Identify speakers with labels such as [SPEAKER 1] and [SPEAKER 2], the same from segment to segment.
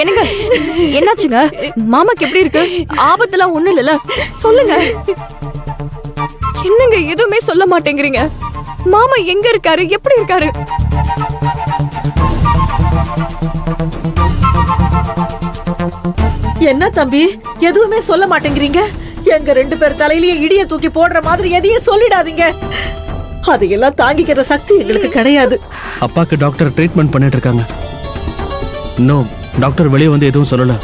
[SPEAKER 1] என்னங்க என்னாச்சுங்க? மாமாக்கு எப்படி இருக்கு? ஆபத்துலாம் ஒண்ணு இல்லல, சொல்லுங்க. என்னங்க எதுவுமே சொல்ல மாட்டேங்கிறீங்க? மாமா எங்க இருக்காரு? எப்படி இருக்காரு?
[SPEAKER 2] என்ன தம்பி எதுவுமே சொல்ல மாட்டேங்கிறீங்க? எங்க 2 பேர் தலையிலேயே இடிய தூக்கி போடுற மாதிரி எதையும் சொல்லிடாதீங்க. அதையெல்லாம் தாங்கிக்கிற சக்தி எங்களுக்கு கிடையாது.
[SPEAKER 3] அப்பாக்கு டாக்டர் ட்ரீட்மெண்ட் பண்ணிட்டு இருக்காங்க. இன்னும் டாக்டர் வெளியே வந்து எதுவும் சொல்லல.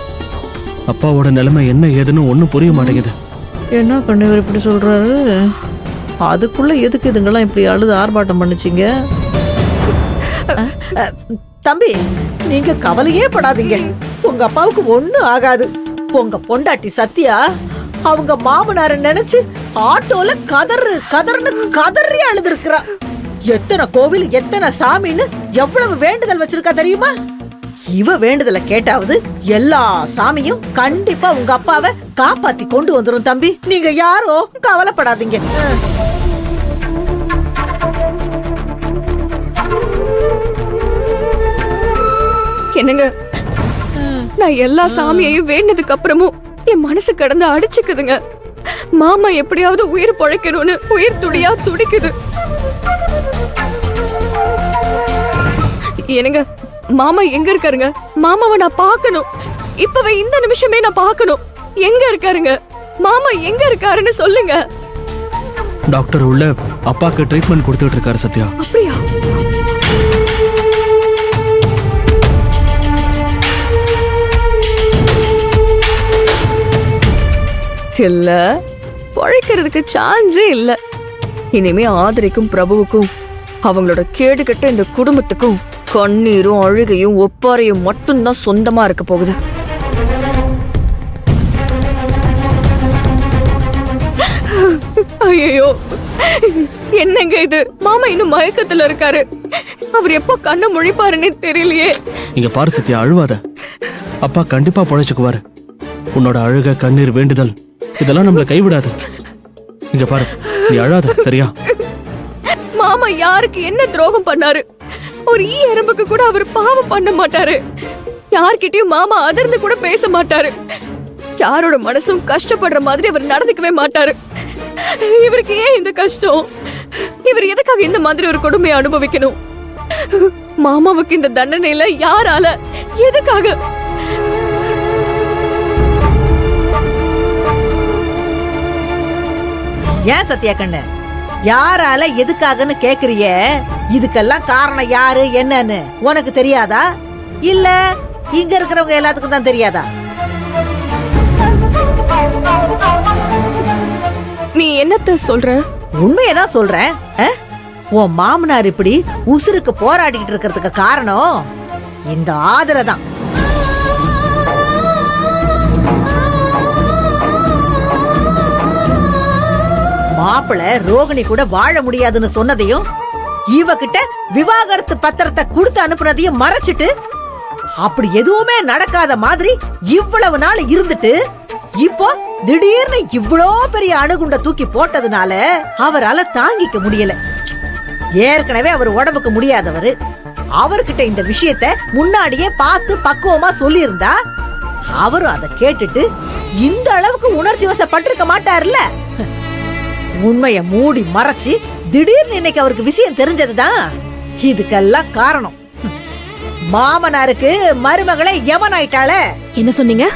[SPEAKER 3] அப்பாவோட நிலைமை என்ன ஏதுன்னு ஒன்றும் புரிய மாட்டேங்குது.
[SPEAKER 2] என்ன கண்ணவர் இப்படி சொல்றாரு? அதுக்குள்ள எதுக்கு இதுங்கெல்லாம் இப்படி அழுது ஆர்ப்பாட்டம் பண்ணுச்சிங்க? தம்பி நீங்க கவலையே படாதீங்க. உங்க அப்பாவுக்கு ஒண்ணும் ஆகாது. உங்க பொண்டாட்டி சத்யா அவங்க மாமனார நினைச்சு ஆட்டோல கதறி அழுதுருக்கிறா. எத்தனை கோவில் எத்தனை சாமின்னு எவ்வளவு வேண்டுதல் வச்சிருக்கா தெரியுமா? இவ வேண்டுதலை கேட்டாவது எல்லா சாமியும் கண்டிப்பா உங்க அப்பாவை காப்பாத்தி கொண்டு வந்துரும். தம்பி நீங்க யாரோ கவலைப்படாதீங்க.
[SPEAKER 1] என்னங்க, நான் எல்லா சாமியையும் வேண்டதுக்கு அப்புறமும் என் மனசு கடந்து அடிச்சுக்குதுங்க. மாமா எப்படியாவது உயிர் பொழைக்கணும்னு உயிர் துடியா துடிக்குது. என்னங்க, மாமா எங்க இருக்காருங்க? மாமாவை நான் பார்க்கணும். இப்பவே இந்த நிமிஷமே நான் பார்க்கணும். எங்க இருக்காருங்க? மாமா எங்க இருக்காருன்னு சொல்லுங்க.
[SPEAKER 3] டாக்டர் உள்ள அப்பாக்கு ட்ரீட்மெண்ட் கொடுத்துட்டு இருக்காரு சத்யா.
[SPEAKER 1] அப்படியா? இல்ல, பொழைக்கிறதுக்கு சான்ஸே இல்ல. இனிமே ஆதிரைக்கும் பிரபுவுக்கும் அவங்களோட கேடுகட்ட இந்த குடும்பத்துக்கும் கண்ணீரும் அழுகையும் ஒப்பாரையும் மட்டும்தான் சொந்தமா இருக்க போகுது. ஐயோ, என்னங்க இது? மாமா இன்னும் மயக்கத்துல இருக்காரு. அவர் எப்போ கண்ணை முழிப்பாருன்னே தெரியலையே.
[SPEAKER 3] இங்க பாரு சத்யா, அழுவாத. அப்பா கண்டிப்பா பொழைச்சுக்குவாரு. உன்னோட அழுக கண்ணீர் வேண்டுதல் இதெல்லாம் நம்மள கைவிடாது. இங்க பாரு, நீ அழாத சரியா?
[SPEAKER 1] மாமா யாருக்கு என்ன துரோகம் பண்ணாரு? ஒரு ஈ எறும்புக்கு கூட அவர் பாவம் பண்ண மாட்டாரு. யார்கிட்டயும் மாமா அதிர்ந்து கூட பேச மாட்டாரு. யாரோட மனசும் கஷ்டப்படுற மாதிரி அவர் நடந்துக்கவே மாட்டாரு. இவருக்கு ஏன் இந்த கஷ்டம்? இவர் எதுக்காக இந்த மாதிரி ஒரு கொடுமையை அனுபவிக்கணும்? மாமாவுக்கு இந்த தண்டனையில யாரால, எதுக்காக?
[SPEAKER 2] ஏன் சத்யா கண்ணு, யாரால எதுக்காகன்னு கேக்குறிய? இதுக்கெல்லாம் காரணம் யாரு என்னன்னு உனக்கு தெரியாதா? இல்ல இங்க இருக்கிறவங்க எல்லாத்துக்கும் தான் தெரியாதா?
[SPEAKER 1] நீ என்னத்த சொல்ற?
[SPEAKER 2] உண்மையதான் சொல்றேன். உன் மாமனார் இப்படி உசுருக்கு போராடிக்கிட்டு இருக்கிறதுக்கு காரணம் இந்த ஆதரை தான். மாப்பிள்ள ரோகிணி கூட வாழ முடியாதுன்னு சொன்னதையும் இவகிட்ட விவாகரத்து பத்திரத்தை கொடுத்து அனுப்புனதையும் மறைச்சிட்டு அப்படி எதுவுமே நடக்காத மாதிரி இவ்வளவு நாள் இருந்துட்டு இப்போ திடீர்னு இவ்வளோ பெரிய அணுகுண்ட தூக்கி போட்டதுனால அவரால தாங்கிக்க முடியல. ஏற்கனவே அவர் உடம்புக்கு முடியாதவரு. அவர்கிட்ட இந்த விஷயத்த முன்னாடியே பார்த்து பக்குவமா சொல்லி இருந்தா அவரும் அதை கேட்டுட்டு இந்த அளவுக்கு உணர்ச்சி வசப்பட்டிருக்க மாட்டார்ல. உண்மைய மூடி மறைச்சு திடீர்னு இன்னைக்கு அவருக்கு விஷயம் தெரிஞ்சதுதான். இதுக்கெல்லாம் காரணம் மாமனாருக்கு மருமகளை எவன் ஆயிட்டாளே.
[SPEAKER 1] என்ன சொன்னீங்க?